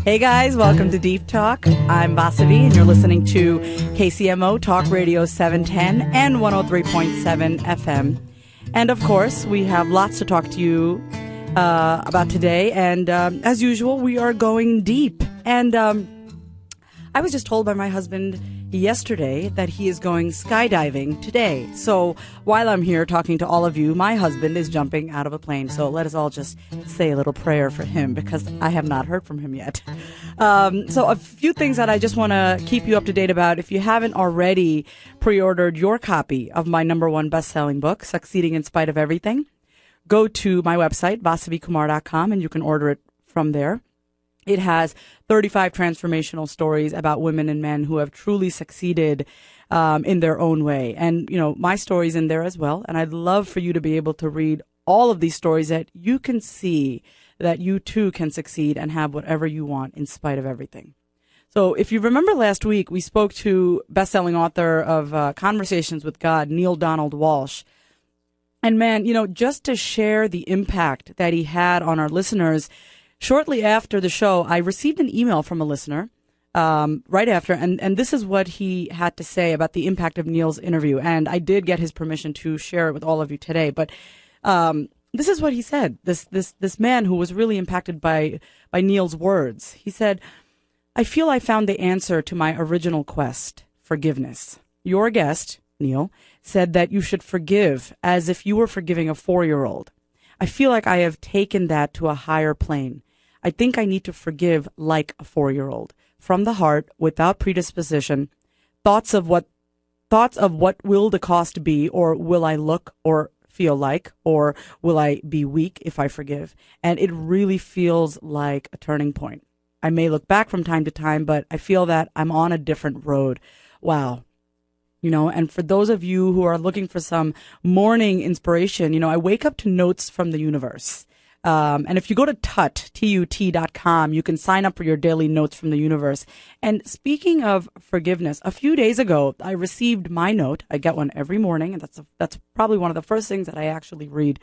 Hey guys, welcome to Deep Talk. I'm Vasavi, and you're listening to KCMO Talk Radio 710 and 103.7 FM. And of course, we have lots to talk to you about today. And as usual, we are going deep. And I was just told by my husband yesterday that he is going skydiving today. So while I'm here talking to all of you, my husband is jumping out of a plane. So let us all just say a little prayer for him because I have not heard from him yet. So a few things that I just want to keep you up to date about. If you haven't already pre-ordered your copy of my #1 best-selling book, Succeeding in Spite of Everything, go to my website, vasavikumar.com, and you can order it from there. It has 35 transformational stories about women and men who have truly succeeded in their own way. And, you know, my story's in there as well. And I'd love for you to be able to read all of these stories that you can see that you too can succeed and have whatever you want in spite of everything. So if you remember last week, we spoke to best-selling author of Conversations with God, Neil Donald Walsch. And man, you know, just to share the impact that he had on our listeners, shortly after the show, I received an email from a listener right after, and this is what he had to say about the impact of Neil's interview. And I did get his permission to share it with all of you today. But this is what he said, this man who was really impacted by Neil's words. He said, "I feel I found the answer to my original quest, forgiveness. Your guest, Neil, said that you should forgive as if you were forgiving a 4-year-old. I feel like I have taken that to a higher plane. I think I need to forgive like a 4-year-old, from the heart, without predisposition, thoughts of what will the cost be, or will I look or feel like, or will I be weak if I forgive? And it really feels like a turning point. I may look back from time to time, but I feel that I'm on a different road." Wow. You know, and for those of you who are looking for some morning inspiration, you know, I wake up to notes from the universe. And if you go to TUT.com, you can sign up for your daily notes from the universe. And speaking of forgiveness, a few days ago, I received my note. I get one every morning, and that's probably one of the first things that I actually read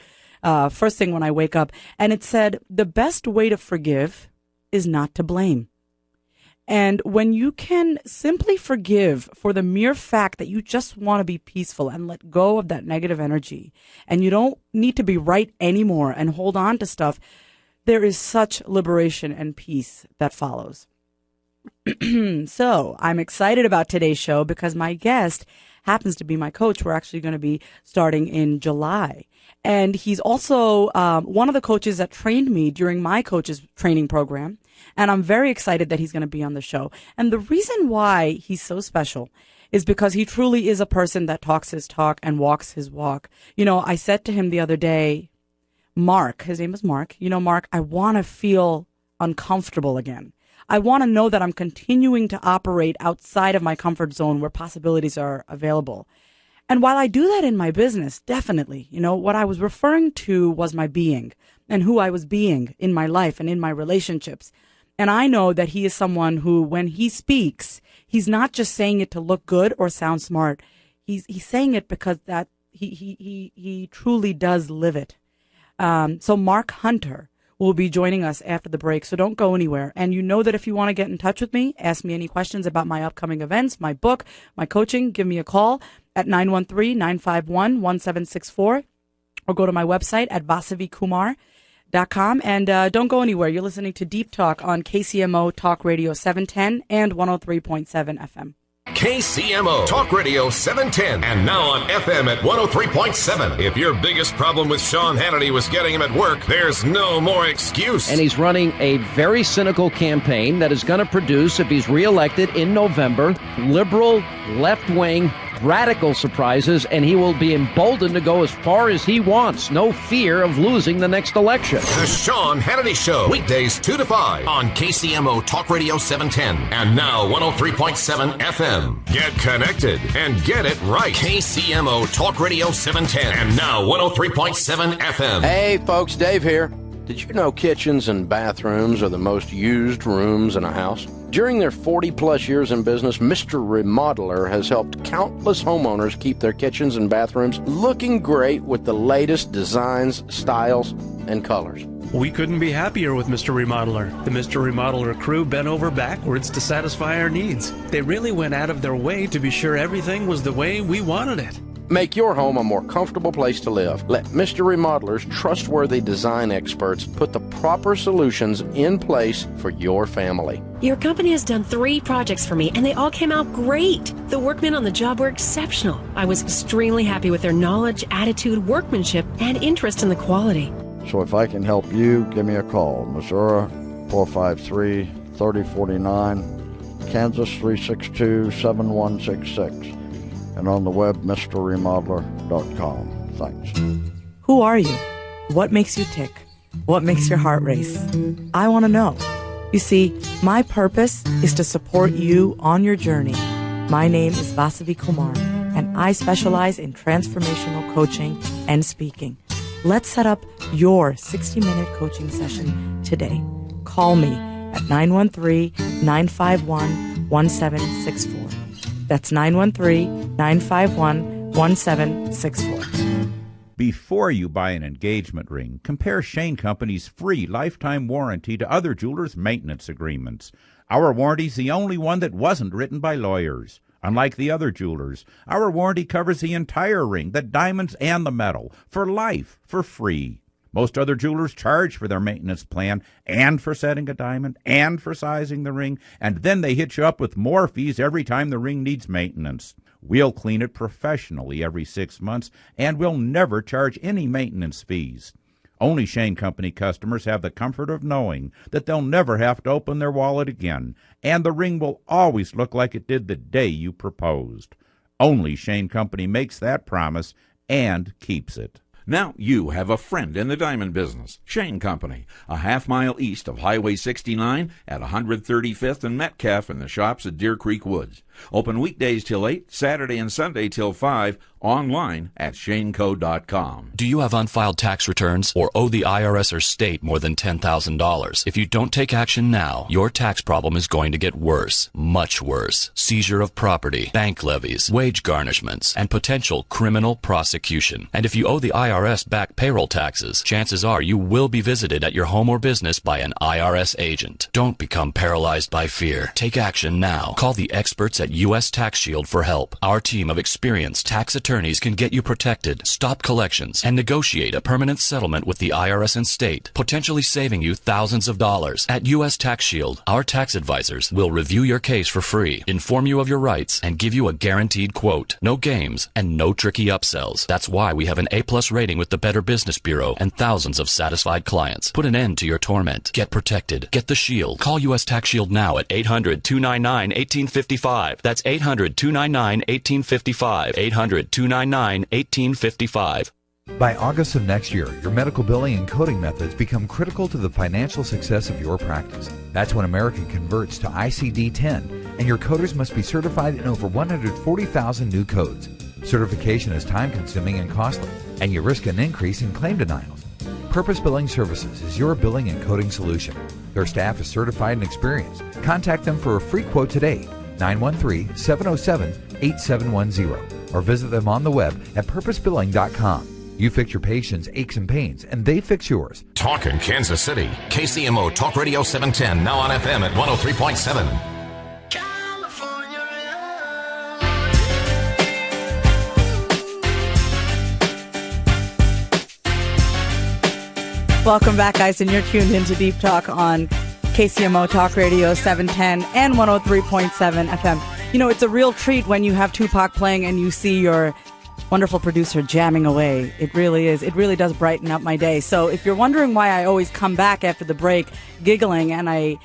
first thing when I wake up. And it said, "The best way to forgive is not to blame." And when you can simply forgive for the mere fact that you just want to be peaceful and let go of that negative energy, and you don't need to be right anymore and hold on to stuff, there is such liberation and peace that follows. So I'm excited about today's show because my guest happens to be my coach. We're actually going to be starting in July. And he's also one of the coaches that trained me during my coach's training program. And I'm very excited that he's going to be on the show. And the reason why he's so special is because he truly is a person that talks his talk and walks his walk. You know, I said to him the other day, Mark, his name is Mark, you know, Mark, I want to feel uncomfortable again. I want to know that I'm continuing to operate outside of my comfort zone where possibilities are available. And while I do that in my business, definitely, you know, what I was referring to was my being and who I was being in my life and in my relationships. And I know that he is someone who, when he speaks, he's not just saying it to look good or sound smart. He's saying it because that he truly does live it. So Mark Hunter will be joining us after the break, so don't go anywhere. And you know that if you want to get in touch with me, ask me any questions about my upcoming events, my book, my coaching, give me a call at 913-951-1764 or go to my website at vasavikumar.com. And don't go anywhere. You're listening to Deep Talk on KCMO Talk Radio 710 and 103.7 FM. KCMO Talk Radio 710 and now on FM at 103.7. If your biggest problem with Sean Hannity was getting him at work, there's no more excuse. And he's running a very cynical campaign that is going to produce, if he's reelected in November, liberal, left-wing, radical surprises, and he will be emboldened to go as far as he wants. No fear of losing the next election. The Sean Hannity Show, weekdays 2 to 5 on KCMO Talk Radio 710 and now 103.7 FM. Get connected and get it right. KCMO Talk Radio 710 and now 103.7 FM. Hey folks, Dave here. Did you know kitchens and bathrooms are the most used rooms in a house? During their 40-plus years in business, Mr. Remodeler has helped countless homeowners keep their kitchens and bathrooms looking great with the latest designs, styles, and colors. We couldn't be happier with Mr. Remodeler. The Mr. Remodeler crew bent over backwards to satisfy our needs. They really went out of their way to be sure everything was the way we wanted it. Make your home a more comfortable place to live. Let Mr. Remodeler's trustworthy design experts put the proper solutions in place for your family. Your company has done 3 projects for me, and they all came out great. The workmen on the job were exceptional. I was extremely happy with their knowledge, attitude, workmanship, and interest in the quality. So if I can help you, give me a call. Missouri 453-3049, Kansas 362-7166, and on the web, MrRemodeler.com. Thanks. Who are you? What makes you tick? What makes your heart race? I want to know. You see, my purpose is to support you on your journey. My name is Vasavi Kumar, and I specialize in transformational coaching and speaking. Let's set up your 60-minute coaching session today. Call me at 913-951-1764. That's 913-951-1764. Before you buy an engagement ring, compare Shane Company's free lifetime warranty to other jewelers' maintenance agreements. Our warranty's the only one that wasn't written by lawyers. Unlike the other jewelers, our warranty covers the entire ring, the diamonds and the metal, for life, for free. Most other jewelers charge for their maintenance plan and for setting a diamond and for sizing the ring, and then they hit you up with more fees every time the ring needs maintenance. We'll clean it professionally every 6 months, and we'll never charge any maintenance fees. Only Shane Company customers have the comfort of knowing that they'll never have to open their wallet again, and the ring will always look like it did the day you proposed. Only Shane Company makes that promise and keeps it. Now you have a friend in the diamond business. Shane Company, a half-mile east of Highway 69 at 135th and Metcalf in the shops at Deer Creek Woods. Open weekdays till 8, Saturday and Sunday till 5, online at shaneco.com. Do you have unfiled tax returns or owe the IRS or state more than $10,000? If you don't take action now, your tax problem is going to get worse, much worse. Seizure of property, bank levies, wage garnishments, and potential criminal prosecution. And if you owe the IRS back payroll taxes, chances are you will be visited at your home or business by an IRS agent. Don't become paralyzed by fear. Take action now. Call the experts at U.S. Tax Shield for help. Our team of experienced tax attorneys can get you protected, stop collections, and negotiate a permanent settlement with the IRS and state, potentially saving you thousands of dollars. At U.S. Tax Shield, our tax advisors will review your case for free, inform you of your rights, and give you a guaranteed quote. No games and no tricky upsells. That's why we have an A+ rating with the Better Business Bureau and thousands of satisfied clients. Put an end to your torment. Get protected. Get the Shield. Call U.S. Tax Shield now at 800-299-1855. That's 800-299-1855. 800-299-1855. By August of next year, your medical billing and coding methods become critical to the financial success of your practice. That's when American converts to ICD-10, and your coders must be certified in over 140,000 new codes. Certification is time-consuming and costly, and you risk an increase in claim denials. Purpose Billing Services is your billing and coding solution. Their staff is certified and experienced. Contact them for a free quote today, 913-707-8710, or visit them on the web at purposebilling.com. You fix your patients' aches and pains, and they fix yours. Talkin' Kansas City. KCMO Talk Radio 710, now on FM at 103.7. Welcome back, guys, and you're tuned into Deep Talk on KCMO Talk Radio 710 and 103.7 FM. You know, it's a real treat when you have Tupac playing and you see your wonderful producer jamming away. It really is. It really does brighten up my day. So if you're wondering why I always come back after the break giggling and I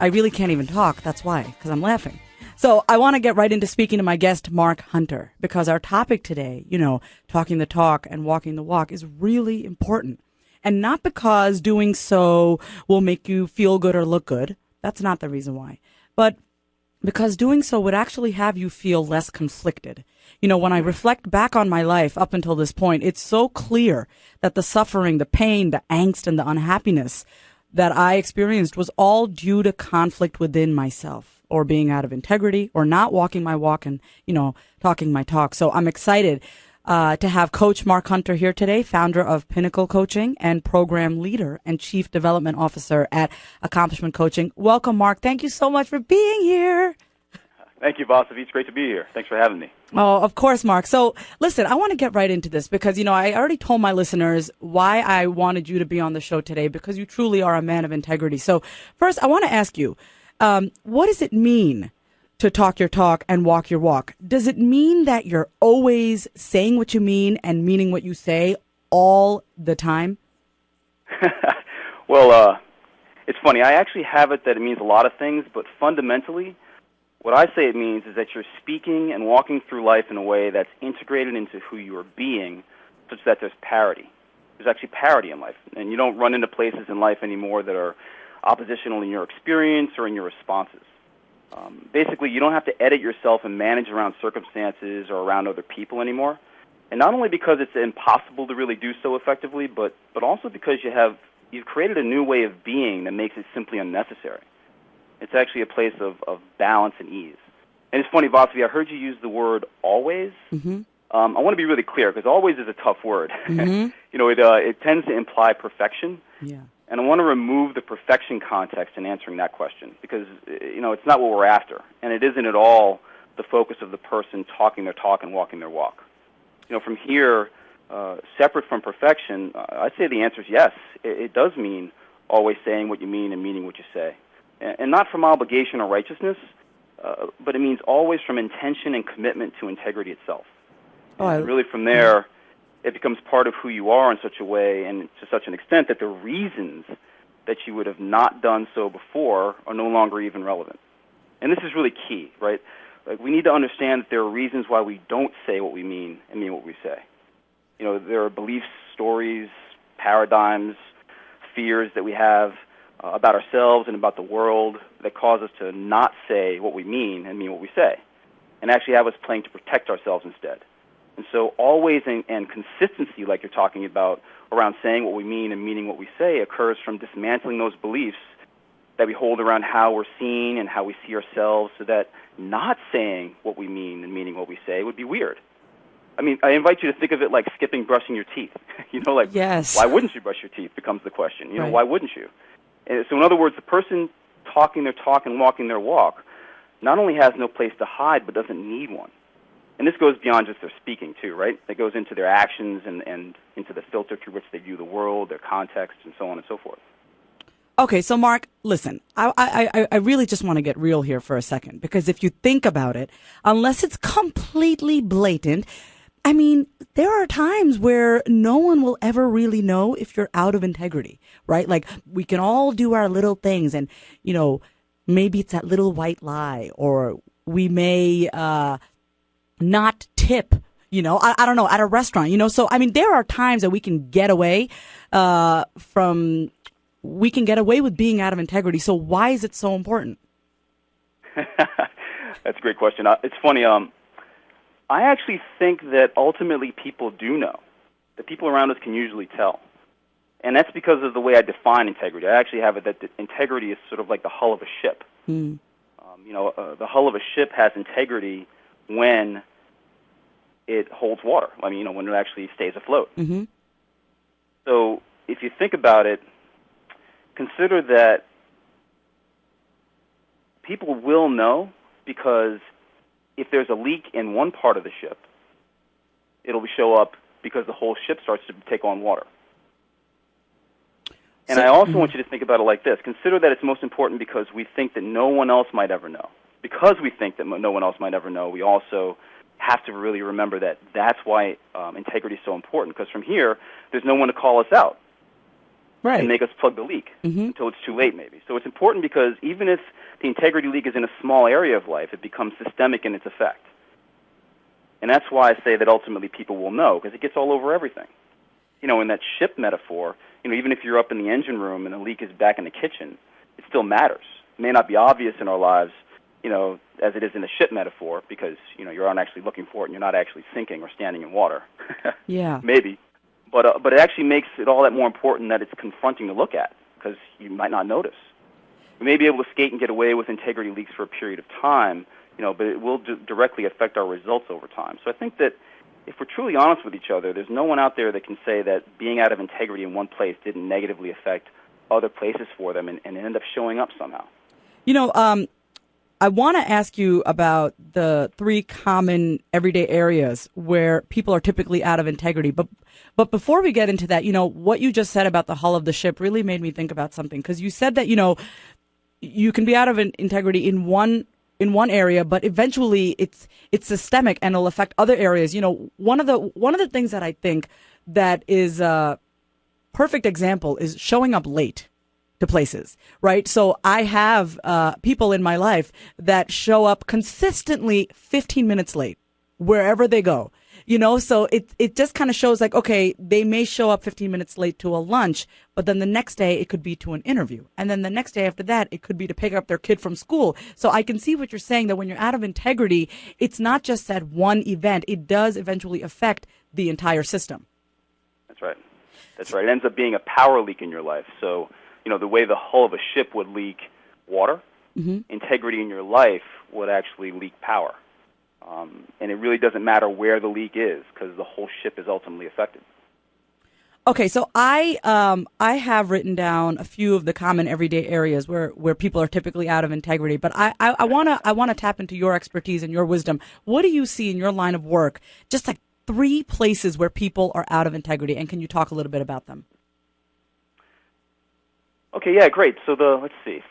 really can't even talk, that's why, because I'm laughing. So I want to get right into speaking to my guest, Mark Hunter, because our topic today, you know, talking the talk and walking the walk, is really important. And not because doing so will make you feel good or look good. That's not the reason why. But because doing so would actually have you feel less conflicted. You know, when I reflect back on my life up until this point, it's so clear that the suffering, the pain, the angst, and the unhappiness that I experienced was all due to conflict within myself, or being out of integrity, or not walking my walk and, you know, talking my talk. So I'm excited to have Coach Mark Hunter here today, founder of Pinnacle Coaching and program leader and chief development officer at Accomplishment Coaching. Welcome, Mark. Thank you so much for being here. Thank you, Vasavi. It's great to be here. Thanks for having me. Oh, of course, Mark. So listen, I want to get right into this because, I already told my listeners why I wanted you to be on the show today, because you truly are a man of integrity. So first, I want to ask you, what does it mean to talk your talk and walk your walk? Does it mean that you're always saying what you mean and meaning what you say all the time? Well, it's funny. I actually have it that it means a lot of things, but fundamentally, what I say it means is that you're speaking and walking through life in a way that's integrated into who you are being, such that there's parity. There's actually parity in life, and you don't run into places in life anymore that are oppositional in your experience or in your responses. Basically, you don't have to edit yourself and manage around circumstances or around other people anymore. And not only because it's impossible to really do so effectively, but also because you've created a new way of being that makes it simply unnecessary. It's actually a place of balance and ease. And it's funny, Vasavi, I heard you use the word always. Mm-hmm. I want to be really clear, because always is a tough word. Mm-hmm. It tends to imply perfection. Yeah. And I want to remove the perfection context in answering that question, because, it's not what we're after. And it isn't at all the focus of the person talking their talk and walking their walk. From here, separate from perfection, I'd say the answer is yes. It does mean always saying what you mean and meaning what you say. And not from obligation or righteousness, but it means always from intention and commitment to integrity itself. And really from there, it becomes part of who you are in such a way and to such an extent that the reasons that you would have not done so before are no longer even relevant. And this is really key, right? Like, we need to understand that there are reasons why we don't say what we mean and mean what we say. There are beliefs, stories, paradigms, fears that we have about ourselves and about the world that cause us to not say what we mean and mean what we say, and actually have us playing to protect ourselves instead. And so always and consistency, like you're talking about, around saying what we mean and meaning what we say, occurs from dismantling those beliefs that we hold around how we're seen and how we see ourselves, so that not saying what we mean and meaning what we say would be weird. I mean, I invite you to think of it like skipping brushing your teeth. Yes. Why wouldn't you brush your teeth becomes the question. Right. Why wouldn't you? And so in other words, the person talking their talk and walking their walk not only has no place to hide, but doesn't need one. And this goes beyond just their speaking, too, right? It goes into their actions and into the filter through which they view the world, their context, and so on and so forth. Okay, so Mark, listen, I really just want to get real here for a second, because if you think about it, unless it's completely blatant, I mean, there are times where no one will ever really know if you're out of integrity, right? Like, we can all do our little things, and, maybe it's that little white lie, or we may not tip, I don't know, at a restaurant, So, I mean, there are times that we can get away with being out of integrity. So why is it so important? That's a great question. It's funny. I actually think that ultimately people do know. The people around us can usually tell. And that's because of the way I define integrity. I actually have it that integrity is sort of like the hull of a ship. Mm. The hull of a ship has integrity when it holds water. I mean, when it actually stays afloat. Mm-hmm. So if you think about it, consider that people will know, because if there's a leak in one part of the ship, it'll show up because the whole ship starts to take on water. And I also want you to think about it like this. Consider that it's most important because we think that no one else might ever know. Because we think that no one else might ever know, we also have to really remember that that's why integrity is so important, because from here, there's no one to call us out. Right. And make us plug the leak until it's too late, maybe. So it's important because even if the integrity leak is in a small area of life, it becomes systemic in its effect. And that's why I say that ultimately people will know, because it gets all over everything. In that ship metaphor, even if you're up in the engine room and the leak is back in the kitchen, it still matters. It may not be obvious in our lives, as it is in the ship metaphor, because, you're not actually looking for it and you're not actually sinking or standing in water. Yeah. Maybe. But it actually makes it all that more important that it's confronting to look at, because you might not notice. We may be able to skate and get away with integrity leaks for a period of time, but it will directly affect our results over time. So I think that if we're truly honest with each other, there's no one out there that can say that being out of integrity in one place didn't negatively affect other places for them and end up showing up somehow. I want to ask you about the 3 common everyday areas where people are typically out of integrity. But before we get into that, what you just said about the hull of the ship really made me think about something, because you said that, you can be out of integrity in one area, but eventually it's systemic and it'll affect other areas. One of the things that I think that is a perfect example is showing up late to places, right? So I have people in my life that show up consistently 15 minutes late wherever they go. So it just kind of shows like, okay, they may show up 15 minutes late to a lunch, but then the next day it could be to an interview. And then the next day after that, it could be to pick up their kid from school. So I can see what you're saying, that when you're out of integrity, it's not just that one event. It does eventually affect the entire system. That's right. It ends up being a power leak in your life. So, the way the hull of a ship would leak water, integrity in your life would actually leak power. And it really doesn't matter where the leak is, because the whole ship is ultimately affected. Okay, so I have written down a few of the common everyday areas where people are typically out of integrity, but I wanna tap into your expertise and your wisdom. What do you see in your line of work? Just like 3 places where people are out of integrity, and can you talk a little bit about them? Okay, yeah, great. So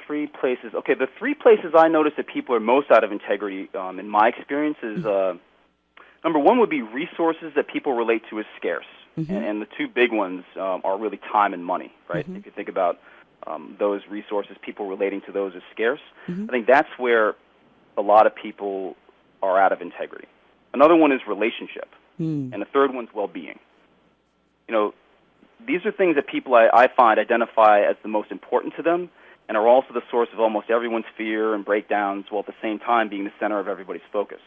3 places. Okay, the 3 places I notice that people are most out of integrity, in my experience, is number 1 would be resources that people relate to as scarce, and the 2 big ones are really time and money, right? If you think about those resources, people relating to those as scarce, I think that's where a lot of people are out of integrity. Another one is relationship, and the third one's well-being. These are things that people I find identify as the most important to them, and are also the source of almost everyone's fear and breakdowns, while at the same time being the center of everybody's focus.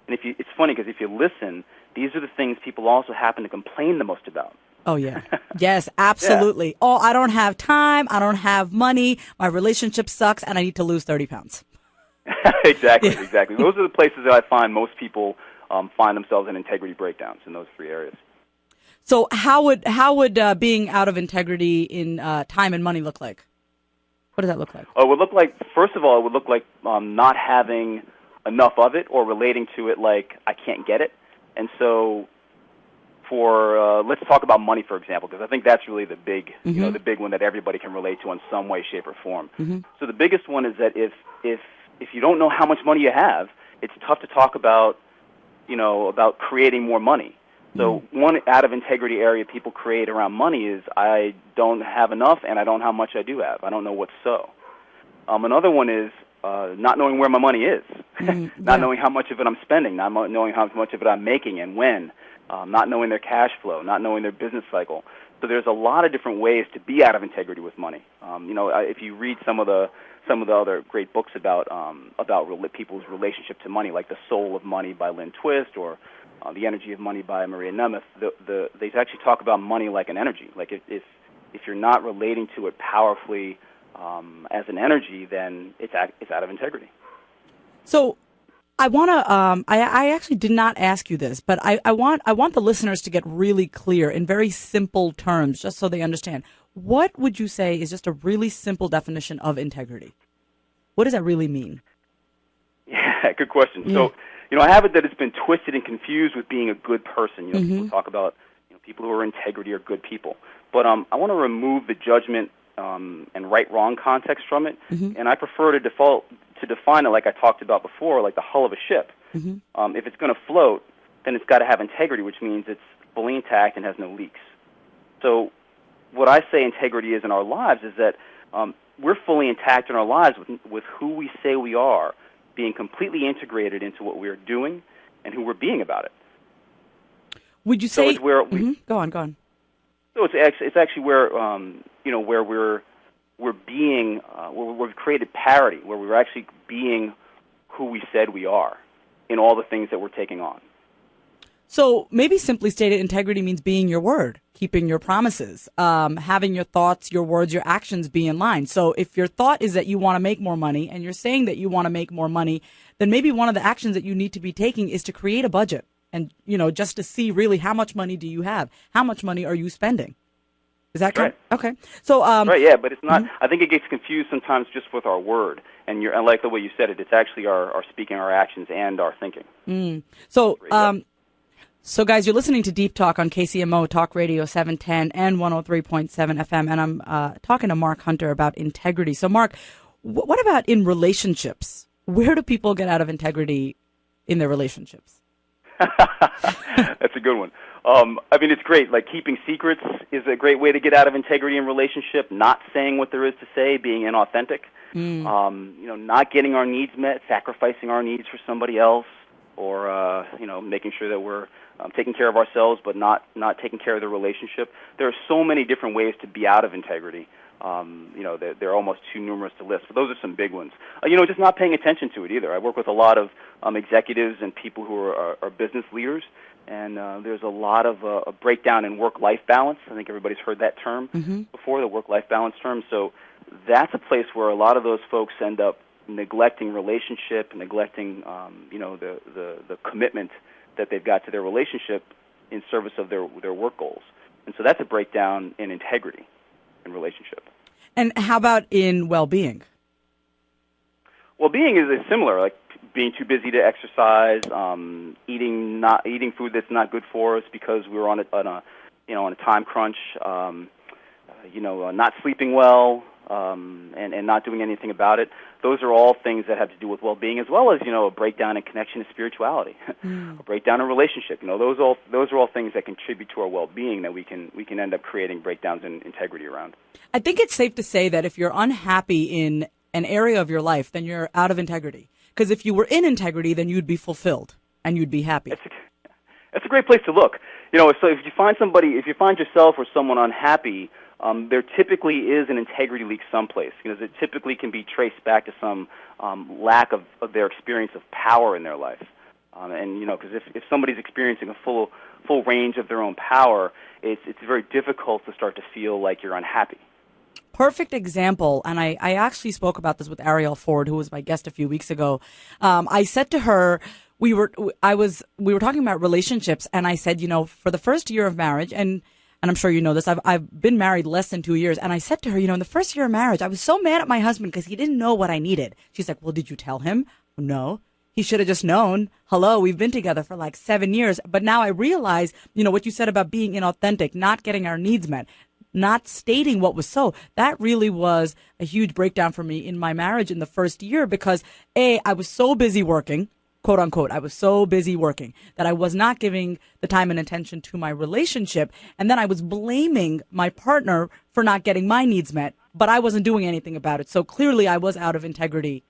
And it's funny, because if you listen, these are the things people also happen to complain the most about. Oh, yeah. Yes, absolutely. Yeah. Oh, I don't have time. I don't have money. My relationship sucks, and I need to lose 30 pounds. Exactly. Those are the places that I find most people find themselves in integrity breakdowns, in those 3 areas. So how would being out of integrity in time and money look like? What does that look like? Oh, it would look like, first of all, it would look like not having enough of it, or relating to it like I can't get it. And so let's talk about money, for example, because I think that's really the big, the big one that everybody can relate to in some way, shape, or form. So the biggest one is that if you don't know how much money you have, it's tough to talk about creating more money. So one out of integrity area people create around money is I don't have enough, and I don't know how much I do have. I don't know what's so. Another one is not knowing where my money is, not knowing how much of it I'm spending, not knowing how much of it I'm making and when, not knowing their cash flow, not knowing their business cycle. So there's a lot of different ways to be out of integrity with money. If you read some of the other great books about people's relationship to money, like The Soul of Money by Lynn Twist, or The Energy of Money by Maria Nemeth, they actually talk about money like an energy. Like if you're not relating to it powerfully as an energy, then it's out of integrity. So I want to. I actually did not ask you this, but I want the listeners to get really clear in very simple terms, just so they understand. What would you say is just a really simple definition of integrity? What does that really mean? Yeah, good question. Yeah. So, I have it that it's been twisted and confused with being a good person. People talk about people who are integrity are good people, but I want to remove the judgment and right-wrong context from it, and I prefer to define it like I talked about before, like the hull of a ship. If it's going to float, then it's got to have integrity, which means it's fully intact and has no leaks. So what I say integrity is in our lives is that we're fully intact in our lives with who we say we are, being completely integrated into what we're doing and who we're being about it. Would you say? So it's where Go on. So it's actually where where we're being where we've created parity, where we're actually being who we said we are in all the things that we're taking on. So maybe simply stated, integrity means being your word, keeping your promises, having your thoughts, your words, your actions be in line. So if your thought is that you want to make more money and you're saying that you want to make more money, then maybe one of the actions that you need to be taking is to create a budget, and just to see really how much money do you have, how much money are you spending. Is that right? Okay. So right, yeah, but it's not. I think it gets confused sometimes just with our word, and I like the way you said it. It's actually our speaking, our actions, and our thinking. So guys, you're listening to Deep Talk on KCMO Talk Radio 710 and 103.7 FM, and I'm talking to Mark Hunter about integrity. So, Mark, what about in relationships? Where do people get out of integrity in their relationships? That's a good one. I mean, it's great. Like, keeping secrets is a great way to get out of integrity in relationship. Not saying what there is to say, being inauthentic. Not getting our needs met, sacrificing our needs for somebody else, or making sure that we're taking care of ourselves, but not taking care of the relationship. There are so many different ways to be out of integrity. They're almost too numerous to list, but those are some big ones. Just not paying attention to it either. I work with a lot of executives and people who are business leaders, and there's a lot of a breakdown in work-life balance. I think everybody's heard that term before, the work-life balance term. So that's a place where a lot of those folks end up neglecting relationship, neglecting the commitment that they've got to their relationship in service of their work goals. And so that's a breakdown in integrity in relationship. And how about in well-being? Well-being is similar, like being too busy to exercise, eating food that's not good for us because we were on a time crunch, not sleeping well, and not doing anything about it. Those are all things that have to do with well-being, as well as a breakdown in connection to spirituality, a breakdown in relationship. Those are all things that contribute to our well-being that we can end up creating breakdowns in integrity around. I think it's safe to say that if you're unhappy in an area of your life, then you're out of integrity. Because if you were in integrity, then you'd be fulfilled and you'd be happy. That's a great place to look. So if you find yourself or someone unhappy, there typically is an integrity leak someplace, because it typically can be traced back to some lack of their experience of power in their life. Because if somebody's experiencing a full range of their own power, it's very difficult to start to feel like you're unhappy. Perfect example, and I actually spoke about this with Ariel Ford, who was my guest a few weeks ago. I said to her, we were talking about relationships, and I said, for the first year of marriage, and I'm sure you know this, I've been married less than 2 years, and I said to her, in the first year of marriage, I was so mad at my husband because he didn't know what I needed. She's like, well, did you tell him? No. He should have just known. Hello, we've been together for like 7 years. But now I realize, what you said about being inauthentic, not getting our needs met, not stating what was so, that really was a huge breakdown for me in my marriage in the first year, because I was so busy working, quote unquote, I was so busy working that I was not giving the time and attention to my relationship. And then I was blaming my partner for not getting my needs met, but I wasn't doing anything about it. So clearly I was out of integrity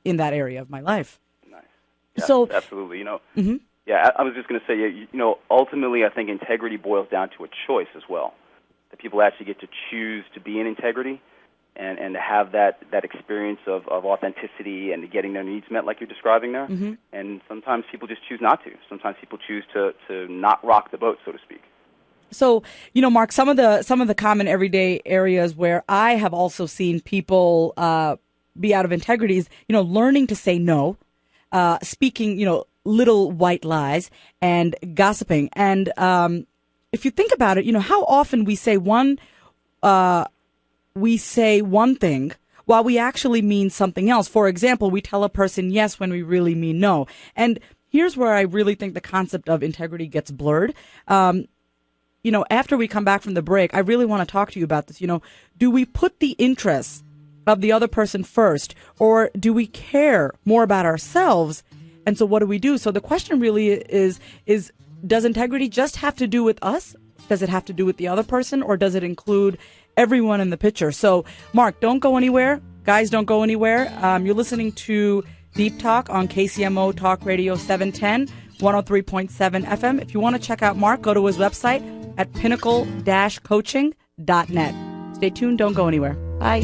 in that area of my life. Nice. Yeah, so absolutely. Yeah, I was just going to say, ultimately I think integrity boils down to a choice as well. That people actually get to choose to be in integrity and to have that experience of authenticity and getting their needs met like you're describing there. And sometimes people just choose not to. Sometimes people choose to not rock the boat, so to speak. So, Mark, some of the common everyday areas where I have also seen people be out of integrity is, learning to say no, speaking, little white lies, and gossiping. And if you think about it, how often we say one thing while we actually mean something else. For example, we tell a person yes when we really mean no. And here's where I really think the concept of integrity gets blurred. After we come back from the break, I really want to talk to you about this. Do we put the interests of the other person first, or do we care more about ourselves? And so what do we do? So the question really is does integrity just have to do with us? Does it have to do with the other person, or does it include everyone in the picture? So, Mark, don't go anywhere. Guys, don't go anywhere. You're listening to Deep Talk on KCMO Talk Radio 710, 103.7 FM. If you want to check out Mark, go to his website at pinnacle-coaching.net. Stay tuned. Don't go anywhere. Bye.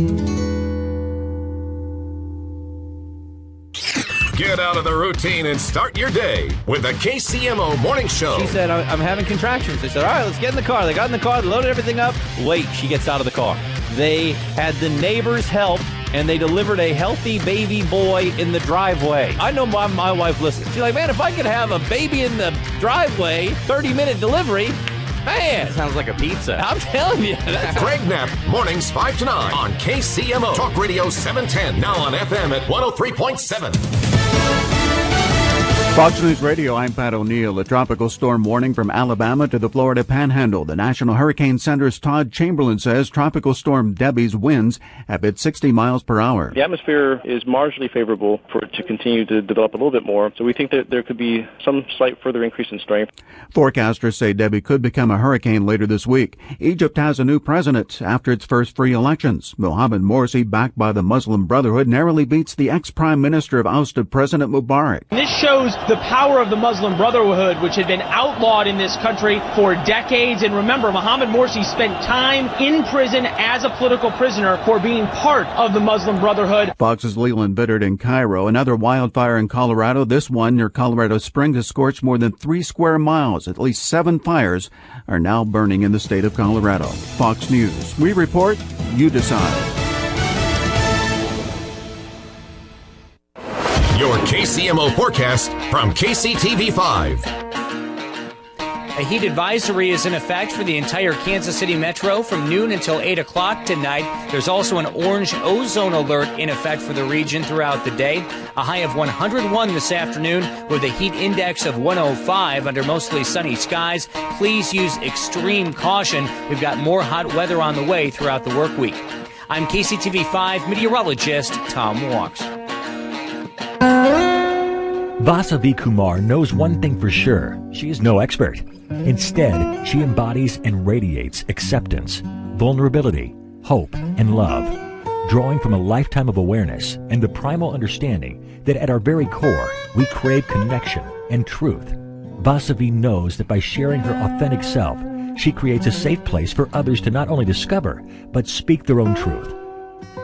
Get out of the routine and start your day with the KCMO Morning Show. She said, I'm having contractions. I said, all right, let's get in the car. They got in the car, they loaded everything up. Wait, she gets out of the car. They had the neighbor's help, and they delivered a healthy baby boy in the driveway. I know my wife listens. She's like, man, if I could have a baby in the driveway, 30-minute delivery, man. That sounds like a pizza. I'm telling you. Greg Knapp, mornings 5 to 9 on KCMO Talk Radio 710, now on FM at 103.7. Fox News Radio, I'm Pat O'Neill. A tropical storm warning from Alabama to the Florida Panhandle. The National Hurricane Center's Todd Chamberlain says Tropical Storm Debbie's winds have hit 60 miles per hour. The atmosphere is marginally favorable for it to continue to develop a little bit more, so we think that there could be some slight further increase in strength. Forecasters say Debbie could become a hurricane later this week. Egypt has a new president after its first free elections. Mohammed Morsi, backed by the Muslim Brotherhood, narrowly beats the ex-prime minister of ousted President Mubarak. This shows the power of the Muslim Brotherhood, which had been outlawed in this country for decades. And remember, Mohammed Morsi spent time in prison as a political prisoner for being part of the Muslim Brotherhood. Fox's Leland Bittert in Cairo. Another wildfire in Colorado. This one near Colorado Springs has scorched more than 3 square miles. At least 7 fires are now burning in the state of Colorado. Fox News. We report, you decide. Your KCMO forecast from KCTV5. A heat advisory is in effect for the entire Kansas City metro from noon until 8 o'clock tonight. There's also an orange ozone alert in effect for the region throughout the day. A high of 101 this afternoon with a heat index of 105 under mostly sunny skies. Please use extreme caution. We've got more hot weather on the way throughout the work week. I'm KCTV5 meteorologist Tom Walks. Vasavi Kumar knows one thing for sure. She is no expert. Instead, she embodies and radiates acceptance, vulnerability, hope, and love, drawing from a lifetime of awareness and the primal understanding that at our very core, we crave connection and truth. Vasavi knows that by sharing her authentic self, she creates a safe place for others to not only discover, but speak their own truth.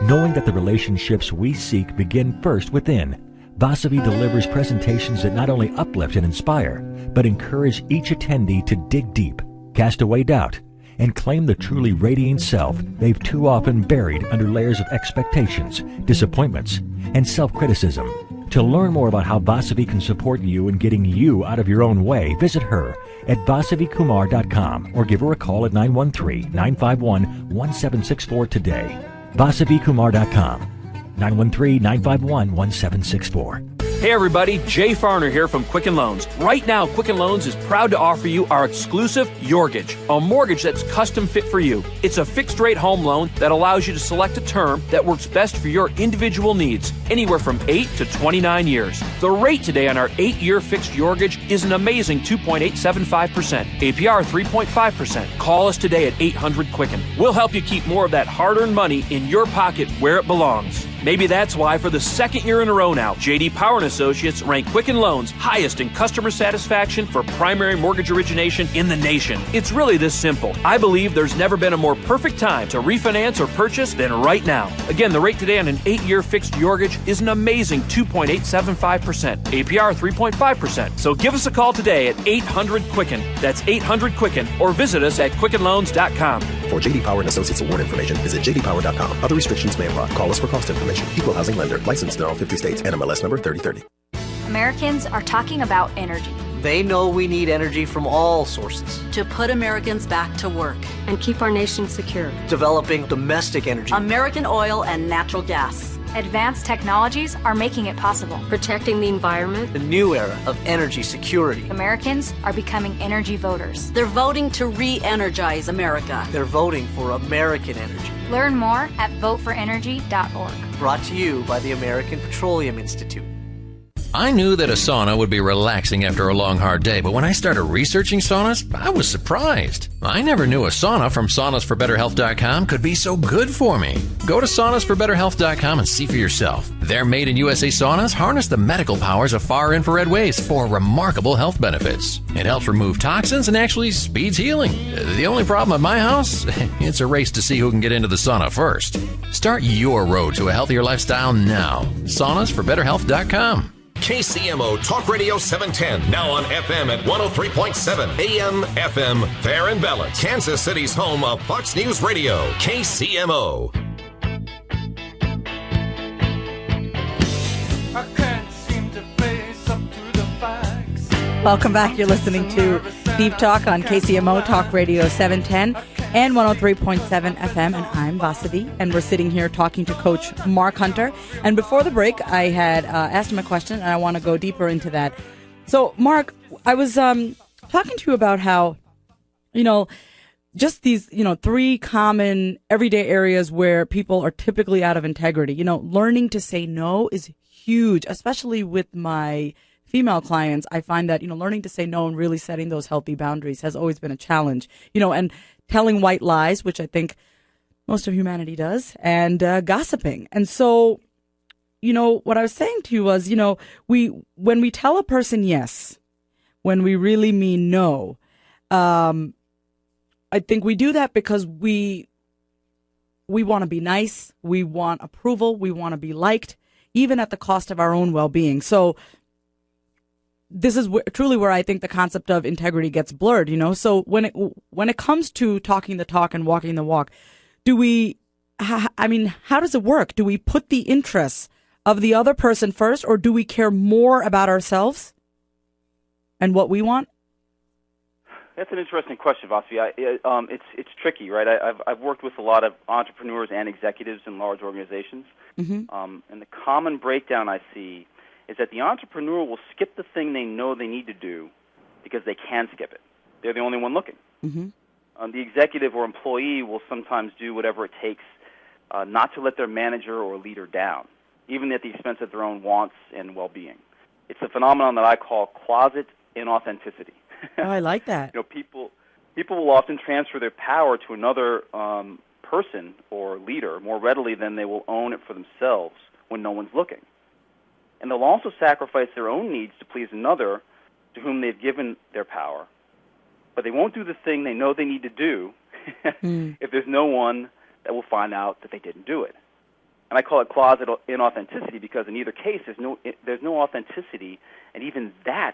Knowing that the relationships we seek begin first within, Vasavi delivers presentations that not only uplift and inspire, but encourage each attendee to dig deep, cast away doubt, and claim the truly radiant self they've too often buried under layers of expectations, disappointments, and self-criticism. To learn more about how Vasavi can support you in getting you out of your own way, visit her at vasavikumar.com or give her a call at 913-951-1764 today. vasavikumar.com. 913-951-1764. Hey everybody, Jay Farner here from Quicken Loans. Right now, Quicken Loans is proud to offer you our exclusive Yorgage, a mortgage that's custom fit for you. It's a fixed rate home loan that allows you to select a term that works best for your individual needs, anywhere from 8 to 29 years. The rate today on our 8-year fixed Yorgage is an amazing 2.875%, APR 3.5%. Call us today at 800-QUICKEN. We'll help you keep more of that hard-earned money in your pocket where it belongs. Maybe that's why for the second year in a row now, J.D. Power & Associates rank Quicken Loans highest in customer satisfaction for primary mortgage origination in the nation. It's really this simple. I believe there's never been a more perfect time to refinance or purchase than right now. Again, the rate today on an 8-year fixed Yorgage is an amazing 2.875%, APR 3.5%. So give us a call today at 800-QUICKEN. That's 800-QUICKEN, or visit us at QuickenLoans.com. For J.D. Power & Associates award information, visit jdpower.com. Other restrictions may apply. Call us for cost information. Equal housing lender. Licensed in all 50 states. NMLS number 3030. Americans are talking about energy. They know we need energy from all sources. To put Americans back to work. And keep our nation secure. Developing domestic energy. American oil and natural gas. Advanced technologies are making it possible. Protecting the environment. The new era of energy security. Americans are becoming energy voters. They're voting to re-energize America. They're voting for American energy. Learn more at voteforenergy.org. Brought to you by the American Petroleum Institute. I knew that a sauna would be relaxing after a long, hard day, but when I started researching saunas, I was surprised. I never knew a sauna from saunasforbetterhealth.com could be so good for me. Go to saunasforbetterhealth.com and see for yourself. Their made-in-USA saunas harness the medical powers of far-infrared waves for remarkable health benefits. It helps remove toxins and actually speeds healing. The only problem at my house? It's a race to see who can get into the sauna first. Start your road to a healthier lifestyle now. saunasforbetterhealth.com. KCMO Talk Radio 710, now on FM at 103.7, AM, FM, fair and balanced. Kansas City's home of Fox News Radio, KCMO. Welcome back. You're listening to Deep Talk on KCMO Talk Radio 710 and 103.7 FM. And I'm Vasavi. And we're sitting here talking to Coach Mark Hunter. And before the break, I had asked him a question, and I want to go deeper into that. So, Mark, I was talking to you about how, just these, three common everyday areas where people are typically out of integrity. Learning to say no is huge, especially with my female clients. I find that, learning to say no and really setting those healthy boundaries has always been a challenge, and telling white lies, which I think most of humanity does, and gossiping. And so, what I was saying to you was, when we tell a person yes, when we really mean no, I think we do that because we want to be nice. We want approval. We want to be liked, even at the cost of our own well-being. So this is truly where I think the concept of integrity gets blurred, So when it comes to talking the talk and walking the walk, how does it work? Do we put the interests of the other person first, or do we care more about ourselves and what we want? That's an interesting question, Vasavi. It's tricky, right? I've worked with a lot of entrepreneurs and executives in large organizations, and the common breakdown I see is that the entrepreneur will skip the thing they know they need to do because they can skip it. They're the only one looking. The executive or employee will sometimes do whatever it takes not to let their manager or leader down, even at the expense of their own wants and well-being. It's a phenomenon that I call closet inauthenticity. Oh, I like that. People will often transfer their power to another person or leader more readily than they will own it for themselves when no one's looking. And they'll also sacrifice their own needs to please another to whom they've given their power. But they won't do the thing they know they need to do if there's no one that will find out that they didn't do it. And I call it closet inauthenticity because in either case there's no authenticity, and even that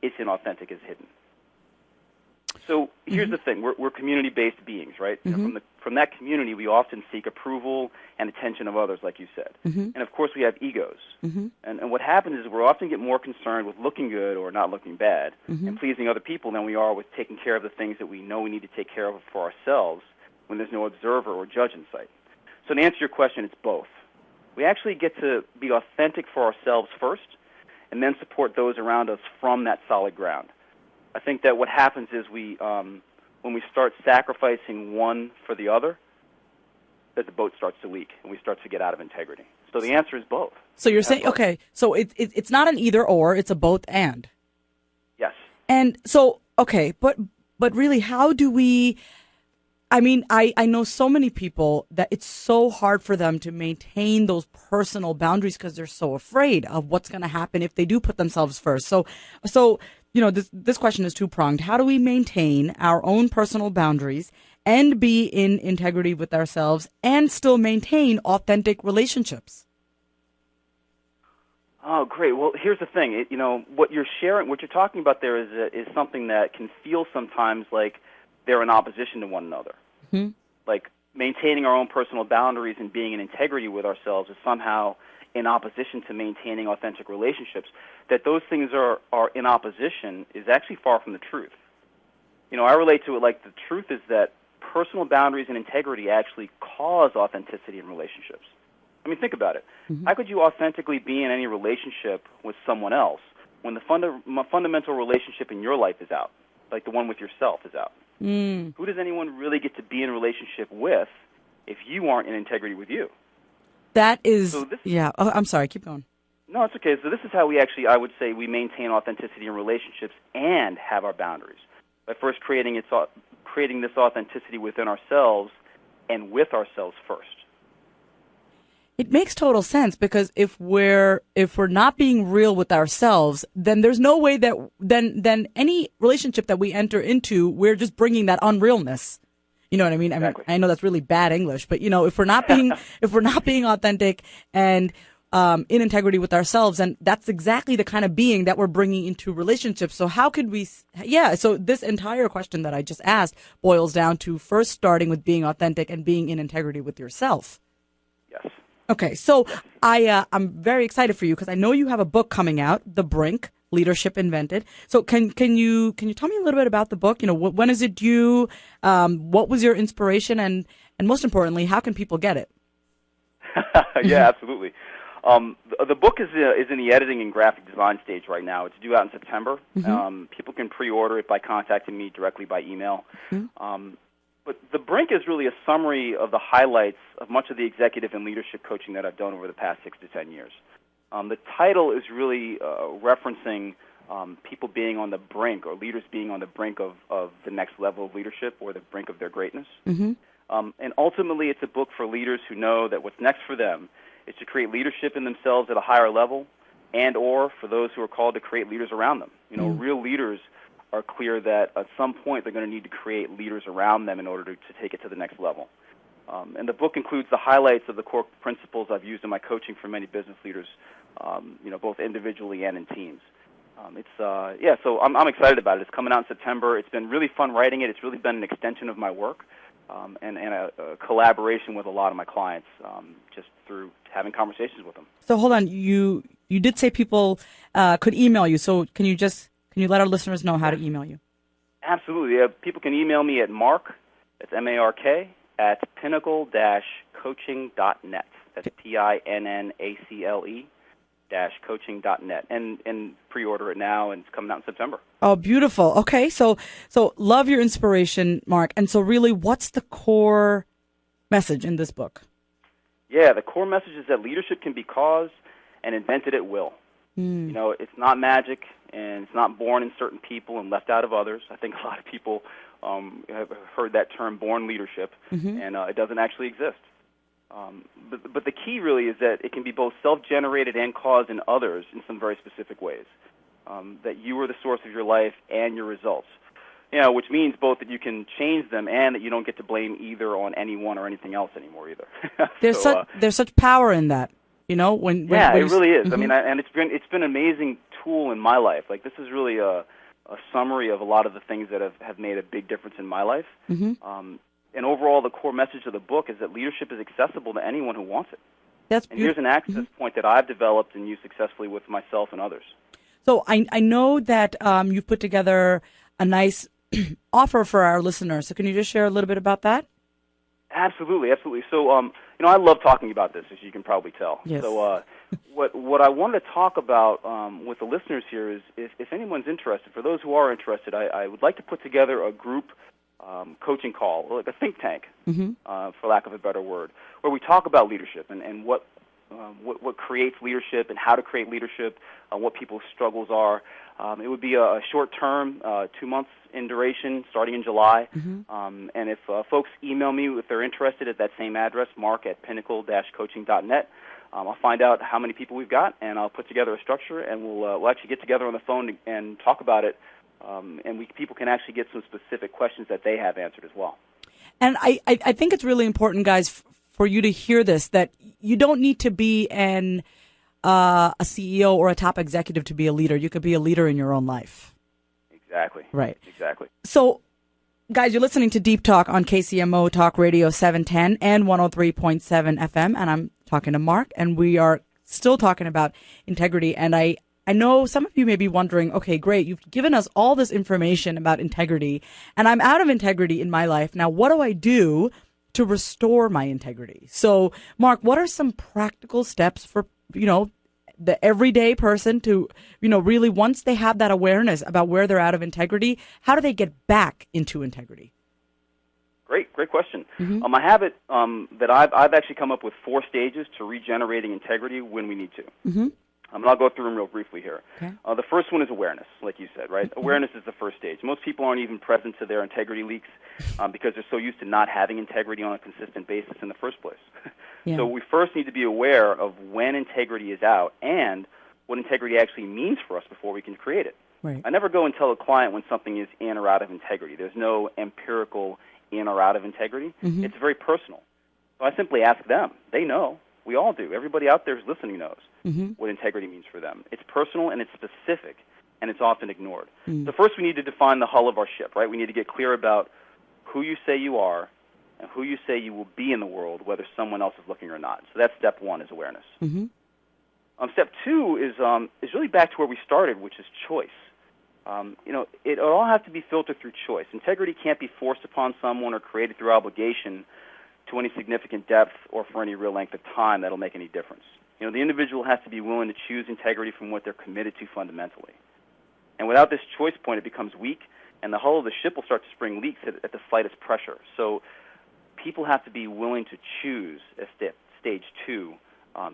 is inauthentic is hidden. So here's the thing: we're community-based beings, right? From that community, we often seek approval and attention of others, like you said. And of course, we have egos. And what happens is we often get more concerned with looking good or not looking bad and pleasing other people than we are with taking care of the things that we know we need to take care of for ourselves when there's no observer or judge in sight. So to answer your question, it's both. We actually get to be authentic for ourselves first, and then support those around us from that solid ground. I think that what happens is when we start sacrificing one for the other, that the boat starts to leak and we start to get out of integrity. So the answer is both. So you're saying, okay, so it's not an either or, it's a both and. Yes. And so, okay, but really, how do we, I know so many people that it's so hard for them to maintain those personal boundaries because they're so afraid of what's going to happen if they do put themselves first. So this question is two-pronged. How do we maintain our own personal boundaries and be in integrity with ourselves and still maintain authentic relationships? Oh, great. Well, here's the thing. What you're sharing, what you're talking about there is something that can feel sometimes like they're in opposition to one another. Like maintaining our own personal boundaries and being in integrity with ourselves is somehow in opposition to maintaining authentic relationships. That those things are in opposition is actually far from the truth. I relate to it like the truth is that personal boundaries and integrity actually cause authenticity in relationships. Think about it. How could you authentically be in any relationship with someone else when the fundamental relationship in your life is out, like the one with yourself is out? Who does anyone really get to be in a relationship with if you aren't in integrity with you? That is, yeah. Oh, I'm sorry. Keep going. No, it's okay. So this is how we actually, I would say, we maintain authenticity in relationships and have our boundaries by first creating this authenticity within ourselves and with ourselves first. It makes total sense because if we're not being real with ourselves, then there's no way that then any relationship that we enter into, we're just bringing that unrealness. You know what I mean? Exactly. I know that's really bad English, but if we're not being authentic and in integrity with ourselves, and that's exactly the kind of being that we're bringing into relationships. So how could we? Yeah. So this entire question that I just asked boils down to first starting with being authentic and being in integrity with yourself. Yes. Okay, so I'm very excited for you because I know you have a book coming out, The Brink, Leadership Invented. So can you tell me a little bit about the book? When is it due? What was your inspiration, and most importantly, how can people get it? Yeah, absolutely. The book is in the editing and graphic design stage right now. It's due out in September. Mm-hmm. People can pre-order it by contacting me directly by email. Mm-hmm. But The Brink is really a summary of the highlights of much of the executive and leadership coaching that I've done over the past 6 to 10 years. The title is really referencing people being on the brink, or leaders being on the brink of the next level of leadership, or the brink of their greatness. Mm-hmm. And ultimately, it's a book for leaders who know that what's next for them is to create leadership in themselves at a higher level, and or for those who are called to create leaders around them. Real leaders are clear that at some point they're going to need to create leaders around them in order to take it to the next level. And the book includes the highlights of the core principles I've used in my coaching for many business leaders, both individually and in teams. So I'm excited about it. It's coming out in September. It's been really fun writing it. It's really been an extension of my work, and a collaboration with a lot of my clients, just through having conversations with them. So hold on, you did say people could email you. So can you let our listeners know how to email you? Absolutely. People can email me at Mark, that's M-A-R-K, at pinnacle-coaching.net. That's pinnacle-coaching.net, and pre-order it now, and it's coming out in September. Oh, beautiful. Okay, so love your inspiration, Mark. And so really, what's the core message in this book? Yeah, the core message is that leadership can be caused and invented at will. It's not magic, and it's not born in certain people and left out of others. I think a lot of people have heard that term, born leadership, Mm-hmm. and it doesn't actually exist. But the key really is that it can be both self-generated and caused in others in some very specific ways. That you are the source of your life and your results. Which means both that you can change them and that you don't get to blame either on anyone or anything else anymore either. There's such power in that, when it really is. Mm-hmm. I mean, it's been an amazing tool in my life. Like, this is really a summary of a lot of the things that have made a big difference in my life. Mm-hmm. And overall, the core message of the book is that leadership is accessible to anyone who wants it. That's and here's an access point that I've developed and used successfully with myself and others. So I know that you've put together a nice offer for our listeners. So can you just share a little bit about that? Absolutely. So, I love talking about this, as you can probably tell. Yes. So, what I wanted to talk about with the listeners here is, if anyone's interested, for those who are interested, I would like to put together a group coaching call, like a think tank, Mm-hmm. For lack of a better word, where we talk about leadership and what creates leadership and how to create leadership, what people's struggles are. It would be a short term, 2 months in duration, starting in July. Mm-hmm. And if folks email me if they're interested at that same address, Mark at pinnacle-coaching.net, I'll find out how many people we've got, and I'll put together a structure, and we'll actually get together on the phone and talk about it. And people can actually get some specific questions that they have answered as well. And I think it's really important, guys, for you to hear this, that you don't need to be a CEO or a top executive to be a leader. You could be a leader in your own life. Exactly. Right. Exactly. So, guys, you're listening to Deep Talk on KCMO Talk Radio 710 and 103.7 FM, and I'm talking to Mark, and we are still talking about integrity. And I know some of you may be wondering, okay, great, you've given us all this information about integrity, and I'm out of integrity in my life. Now, what do I do to restore my integrity? So, Mark, what are some practical steps for, the everyday person to, really, once they have that awareness about where they're out of integrity, how do they get back into integrity? Great question. Mm-hmm. I have it that I've actually come up with 4 stages to regenerating integrity when we need to. Mm-hmm. And I'll go through them real briefly here. Okay. The first one is awareness, like you said, right? Awareness is the first stage. Most people aren't even present to their integrity leaks because they're so used to not having integrity on a consistent basis in the first place. Yeah. So we first need to be aware of when integrity is out and what integrity actually means for us before we can create it. Right. I never go and tell a client when something is in or out of integrity. There's no empirical in or out of integrity. Mm-hmm. It's very personal. So I simply ask them. They know. We all do. Everybody out there who's listening knows Mm-hmm. what integrity means for them. It's personal and it's specific, and it's often ignored. Mm. So first we need to define the hull of our ship, right? We need to get clear about who you say you are and who you say you will be in the world, whether someone else is looking or not. So that's step one, is awareness. Mm-hmm. Step 2 is really back to where we started, which is choice. It all has to be filtered through choice. Integrity can't be forced upon someone or created through obligation to any significant depth or for any real length of time that'll make any difference. The individual has to be willing to choose integrity from what they're committed to fundamentally. And without this choice point, it becomes weak, and the hull of the ship will start to spring leaks at the slightest pressure. So people have to be willing to choose at stage 2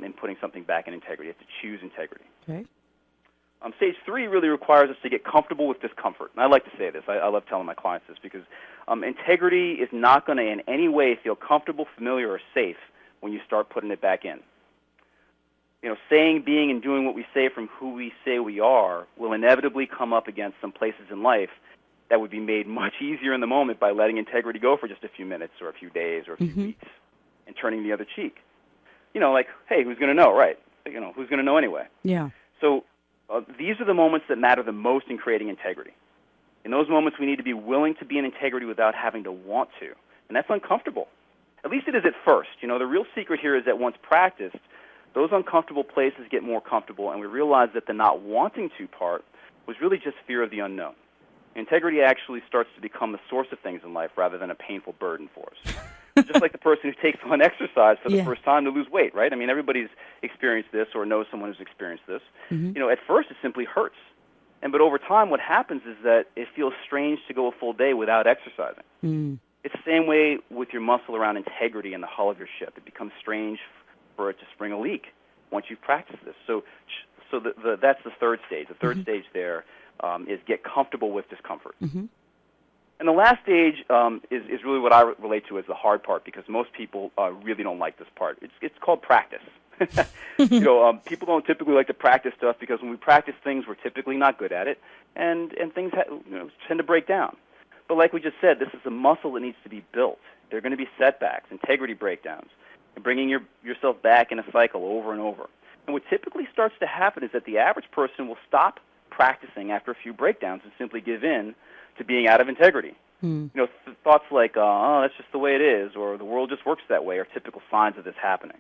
in putting something back in integrity. They have to choose integrity. Okay. Stage 3 really requires us to get comfortable with discomfort. And I like to say this. I love telling my clients this because integrity is not going to in any way feel comfortable, familiar, or safe when you start putting it back in. Saying, being, and doing what we say from who we say we are will inevitably come up against some places in life that would be made much easier in the moment by letting integrity go for just a few minutes or a few days or a few weeks and turning the other cheek. Like, hey, who's going to know, right? Who's going to know anyway? Yeah. So these are the moments that matter the most in creating integrity. In those moments, we need to be willing to be in integrity without having to want to. And that's uncomfortable. At least it is at first. The real secret here is that once practiced, those uncomfortable places get more comfortable, and we realize that the not wanting to part was really just fear of the unknown. Integrity actually starts to become the source of things in life rather than a painful burden for us. Just like the person who takes on exercise for the first time to lose weight, right? I mean, everybody's experienced this or knows someone who's experienced this. At first it simply hurts. But over time what happens is that it feels strange to go a full day without exercising. It's the same way with your muscle around integrity in the hull of your ship. It becomes strange for it to spring a leak once you've practiced this. So that's the third stage. The third stage there is get comfortable with discomfort. And the last stage is really what I relate to as the hard part because most people really don't like this part. It's called practice. People don't typically like to practice stuff because when we practice things, we're typically not good at it, and things tend to break down. But like we just said, this is a muscle that needs to be built. There are going to be setbacks, integrity breakdowns, and bringing yourself back in a cycle over and over. And what typically starts to happen is that the average person will stop practicing after a few breakdowns and simply give in to being out of integrity. Thoughts like, oh, that's just the way it is, or the world just works that way, are typical signs of this happening.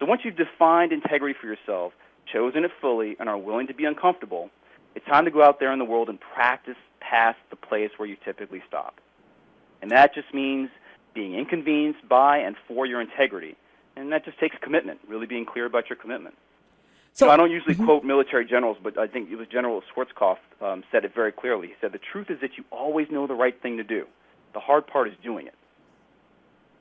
So once you've defined integrity for yourself, chosen it fully, and are willing to be uncomfortable, it's time to go out there in the world and practice past the place where you typically stop. And that just means being inconvenienced by and for your integrity. And that just takes commitment, really being clear about your commitment. So I don't usually quote military generals, but I think it was General Schwarzkopf said it very clearly. He said, the truth is that you always know the right thing to do. The hard part is doing it.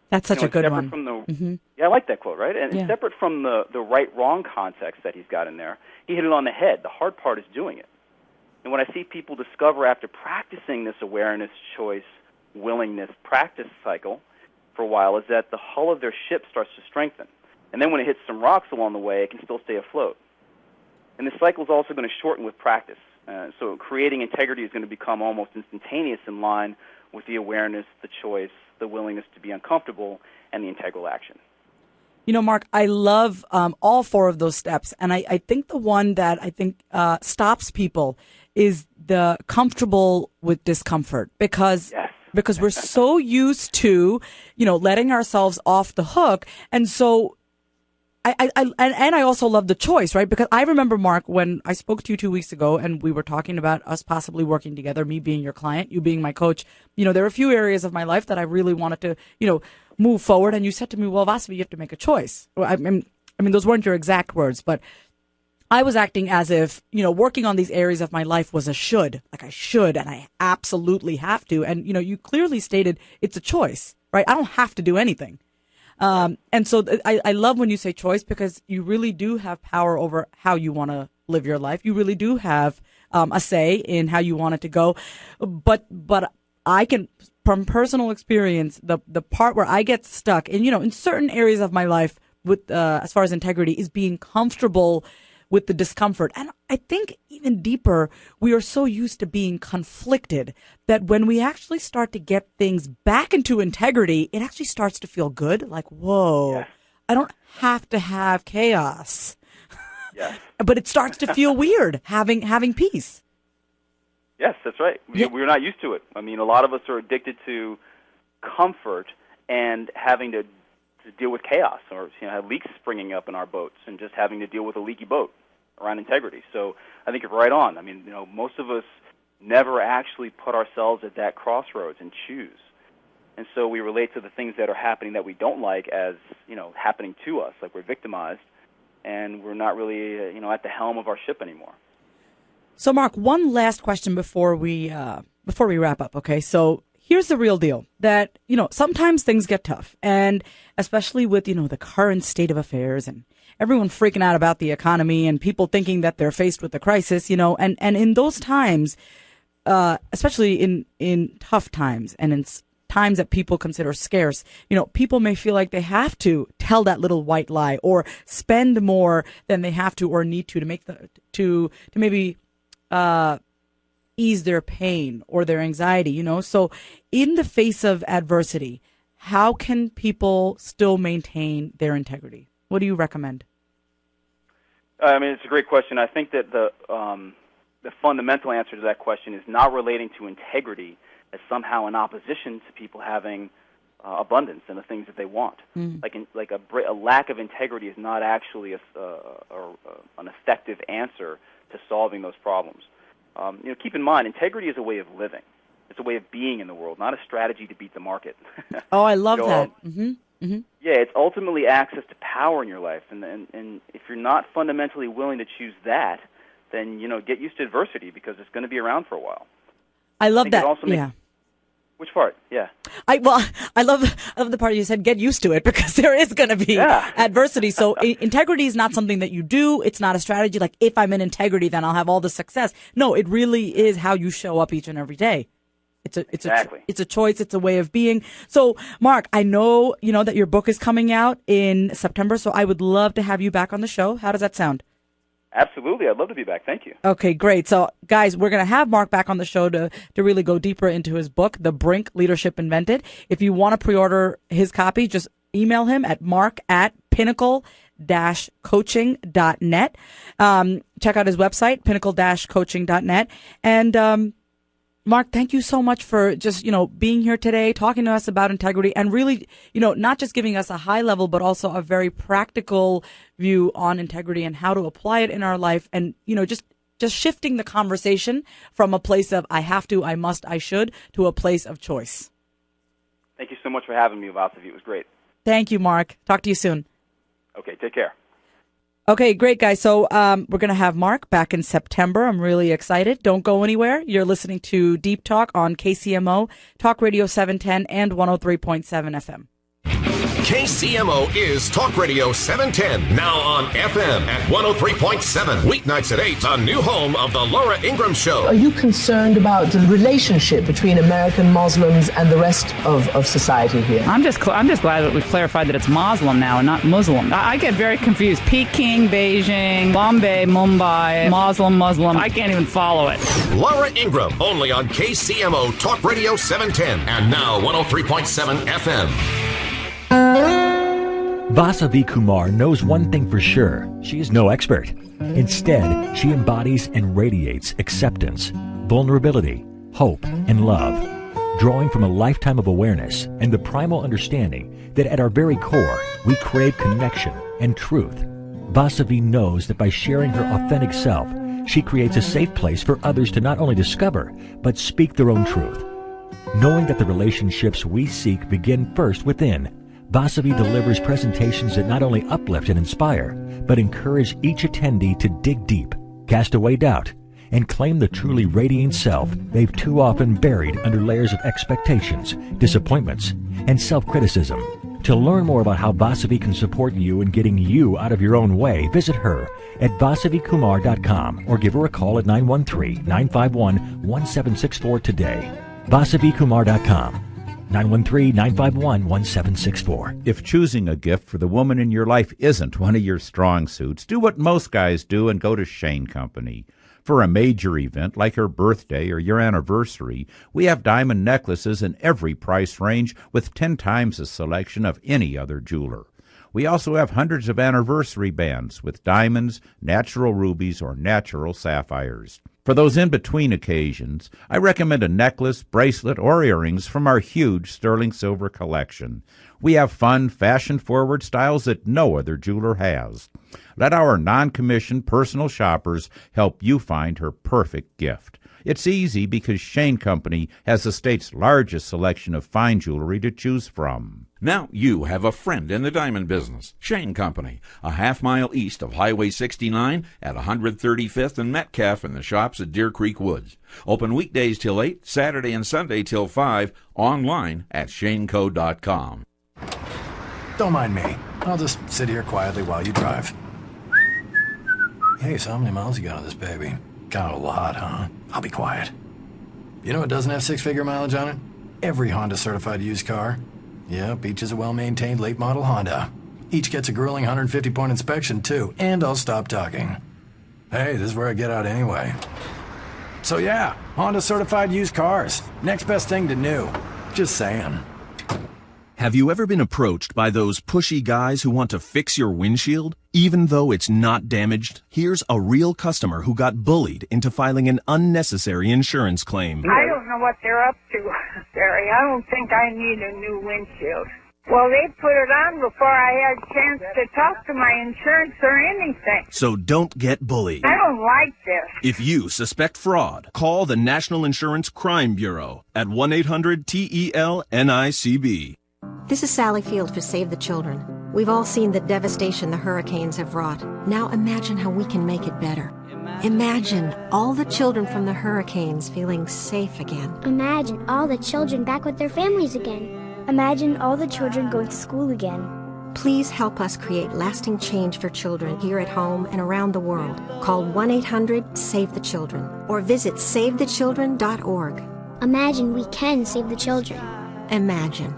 That's such a good one. Yeah, I like that quote, right? And separate from the right-wrong context that he's got in there, he hit it on the head. The hard part is doing it. And what I see people discover after practicing this awareness, choice, willingness, practice cycle for a while is that the hull of their ship starts to strengthen. And then when it hits some rocks along the way, it can still stay afloat. And this cycle is also going to shorten with practice. So creating integrity is going to become almost instantaneous in line with the awareness, the choice, the willingness to be uncomfortable, and the integral action. Mark, I love all 4 of those steps. And I think the one that I think stops people is the comfortable with discomfort because we're so used to, letting ourselves off the hook. And so I also love the choice, right? Because I remember, Mark, when I spoke to you 2 weeks ago and we were talking about us possibly working together, me being your client, you being my coach, there were a few areas of my life that I really wanted to, move forward. And you said to me, well, Vasavi, you have to make a choice. I mean, those weren't your exact words, but I was acting as if, working on these areas of my life was a should. Like I should, and I absolutely have to. And, you clearly stated it's a choice, right? I don't have to do anything. And so I love when you say choice because you really do have power over how you want to live your life. You really do have a say in how you want it to go. But I can, from personal experience, the part where I get stuck in certain areas of my life with as far as integrity is being comfortable with the discomfort. And I think even deeper, we are so used to being conflicted that when we actually start to get things back into integrity, it actually starts to feel good. Like, whoa, I don't have to have chaos. But it starts to feel weird having peace. Yes, that's right. We're not used to it. I mean, a lot of us are addicted to comfort and having to deal with chaos or have leaks springing up in our boats and just having to deal with a leaky boat around integrity. So I think you're right on. I mean, most of us never actually put ourselves at that crossroads and choose. And so we relate to the things that are happening that we don't like as, happening to us, like we're victimized, and we're not really, at the helm of our ship anymore. So, Mark, one last question before we wrap up, okay? So here's the real deal, that, sometimes things get tough, and especially with, the current state of affairs and everyone freaking out about the economy and people thinking that they're faced with a crisis, and in those times, especially in tough times and in times that people consider scarce, people may feel like they have to tell that little white lie or spend more than they have to or need to make to maybe ease their pain or their anxiety, So in the face of adversity, how can people still maintain their integrity? What do you recommend? I mean, it's a great question. I think that the fundamental answer to that question is not relating to integrity as somehow in opposition to people having abundance and the things that they want. A lack of integrity is not actually an effective answer to solving those problems. Keep in mind, integrity is a way of living. It's a way of being in the world, not a strategy to beat the market. Oh, I love that. Yeah, it's ultimately access to power in your life, and if you're not fundamentally willing to choose that, then get used to adversity because it's going to be around for a while. I love that. Which part? Yeah. I love the part you said, get used to it, because there is going to be adversity. So integrity is not something that you do. It's not a strategy like, if I'm in integrity, then I'll have all the success. No, it really is how you show up each and every day. It's a choice. It's a way of being. So, Mark, I know, that your book is coming out in September, so I would love to have you back on the show. How does that sound? Absolutely. I'd love to be back. Thank you. Okay, great. So, guys, we're going to have Mark back on the show to really go deeper into his book, The Brink, Leadership Invented. If you want to pre-order his copy, just email him at mark@pinnacle-coaching.net. Check out his website, pinnacle-coaching.net. And, Mark, thank you so much for just, being here today, talking to us about integrity, and really, not just giving us a high level, but also a very practical view on integrity and how to apply it in our life. And, just shifting the conversation from a place of I have to, I must, I should, to a place of choice. Thank you so much for having me, Vasavi. It was great. Thank you, Mark. Talk to you soon. Okay, take care. Okay, great, guys. So we're going to have Mark back in September. I'm really excited. Don't go anywhere. You're listening to Deep Talk on KCMO, Talk Radio 710 and 103.7 FM. KCMO is Talk Radio 710, now on FM at 103.7. Weeknights at 8, a new home of the Laura Ingraham Show. Are you concerned about the relationship between American Muslims and the rest of society here? I'm just glad that we've clarified that it's Muslim now and not Muslim. I get very confused. Peking, Beijing, Bombay, Mumbai, Muslim. I can't even follow it. Laura Ingraham, only on KCMO Talk Radio 710 and now 103.7 FM. Vasavi Kumar knows one thing for sure. She is no expert. Instead, she embodies and radiates acceptance, vulnerability, hope, and love, drawing from a lifetime of awareness and the primal understanding that at our very core, we crave connection and truth. Vasavi knows that by sharing her authentic self, she creates a safe place for others to not only discover, but speak their own truth. Knowing that the relationships we seek begin first within, Vasavi delivers presentations that not only uplift and inspire, but encourage each attendee to dig deep, cast away doubt, and claim the truly radiant self they've too often buried under layers of expectations, disappointments, and self-criticism. To learn more about how Vasavi can support you in getting you out of your own way, visit her at vasavikumar.com or give her a call at 913-951-1764 today. vasavikumar.com. 913-951-1764. If choosing a gift for the woman in your life isn't one of your strong suits, do what most guys do and go to Shane Company. For a major event like her birthday or your anniversary, we have diamond necklaces in every price range with 10 times the selection of any other jeweler. We also have hundreds of anniversary bands with diamonds, natural rubies, or natural sapphires. For those in-between occasions, I recommend a necklace, bracelet, or earrings from our huge sterling silver collection. We have fun, fashion-forward styles that no other jeweler has. Let our non-commissioned personal shoppers help you find her perfect gift. It's easy because Shane Company has the state's largest selection of fine jewelry to choose from. Now you have a friend in the diamond business. Shane Company, a half-mile east of Highway 69 at 135th and Metcalf in the shops at Deer Creek Woods. Open weekdays till 8, Saturday and Sunday till 5, online at shaneco.com. Don't mind me. I'll just sit here quietly while you drive. Hey, so how many miles you got on this baby? Got a lot, huh? I'll be quiet. You know what doesn't have six-figure mileage on it? Every Honda certified used car. Yep, each is a well-maintained late-model Honda. Each gets a grueling 150-point inspection, too. And I'll stop talking. Hey, this is where I get out anyway. So yeah, Honda certified used cars. Next best thing to new. Just saying. Have you ever been approached by those pushy guys who want to fix your windshield, even though it's not damaged? Here's a real customer who got bullied into filing an unnecessary insurance claim. I don't know what they're up to, Barry. I don't think I need a new windshield. Well, they put it on before I had a chance to talk to my insurance or anything. So don't get bullied. I don't like this. If you suspect fraud, call the National Insurance Crime Bureau at 1-800-TEL-NICB. This is Sally Field for Save the Children. We've all seen the devastation the hurricanes have wrought. Now imagine how we can make it better. Imagine all the children from the hurricanes feeling safe again. Imagine all the children back with their families again. Imagine all the children going to school again. Please help us create lasting change for children here at home and around the world. Call 1-800-SAVE-THE-CHILDREN or visit SaveTheChildren.org. Imagine we can save the children. Imagine.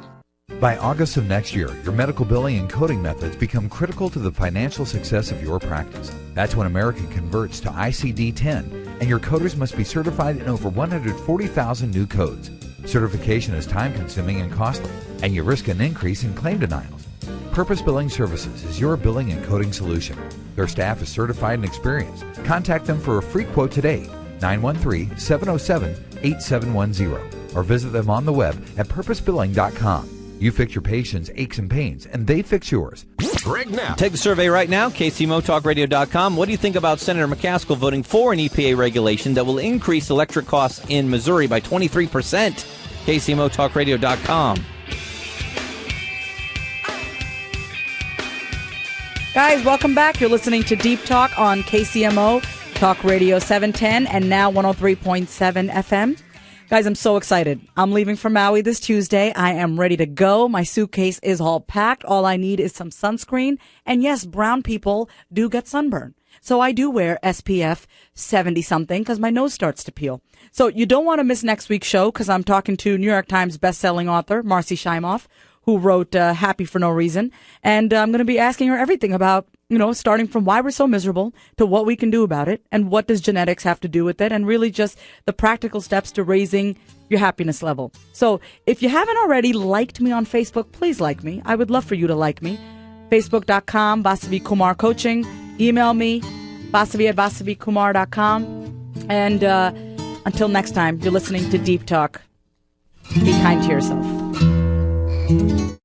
By August of next year, your medical billing and coding methods become critical to the financial success of your practice. That's when American converts to ICD-10, and your coders must be certified in over 140,000 new codes. Certification is time-consuming and costly, and you risk an increase in claim denials. Purpose Billing Services is your billing and coding solution. Their staff is certified and experienced. Contact them for a free quote today, 913-707-8710, or visit them on the web at purposebilling.com. You fix your patients' aches and pains, and they fix yours. Greg Knapp. Take the survey right now, KCMOTalkRadio.com. What do you think about Senator McCaskill voting for an EPA regulation that will increase electric costs in Missouri by 23%? KCMOTalkRadio.com. Guys, welcome back. You're listening to Deep Talk on KCMO Talk Radio 710 and now 103.7 FM. Guys, I'm so excited. I'm leaving for Maui this Tuesday. I am ready to go. My suitcase is all packed. All I need is some sunscreen. And yes, brown people do get sunburn. So I do wear SPF 70-something because my nose starts to peel. So you don't want to miss next week's show because I'm talking to New York Times bestselling author Marcy Shimoff, who wrote Happy for No Reason. And I'm going to be asking her everything about, starting from why we're so miserable to what we can do about it and what does genetics have to do with it and really just the practical steps to raising your happiness level. So if you haven't already liked me on Facebook, please like me. I would love for you to like me. Facebook.com, Vasavi Kumar Coaching. Email me, vasavi@vasavikumar.com. And until next time, you're listening to Deep Talk. Be kind to yourself.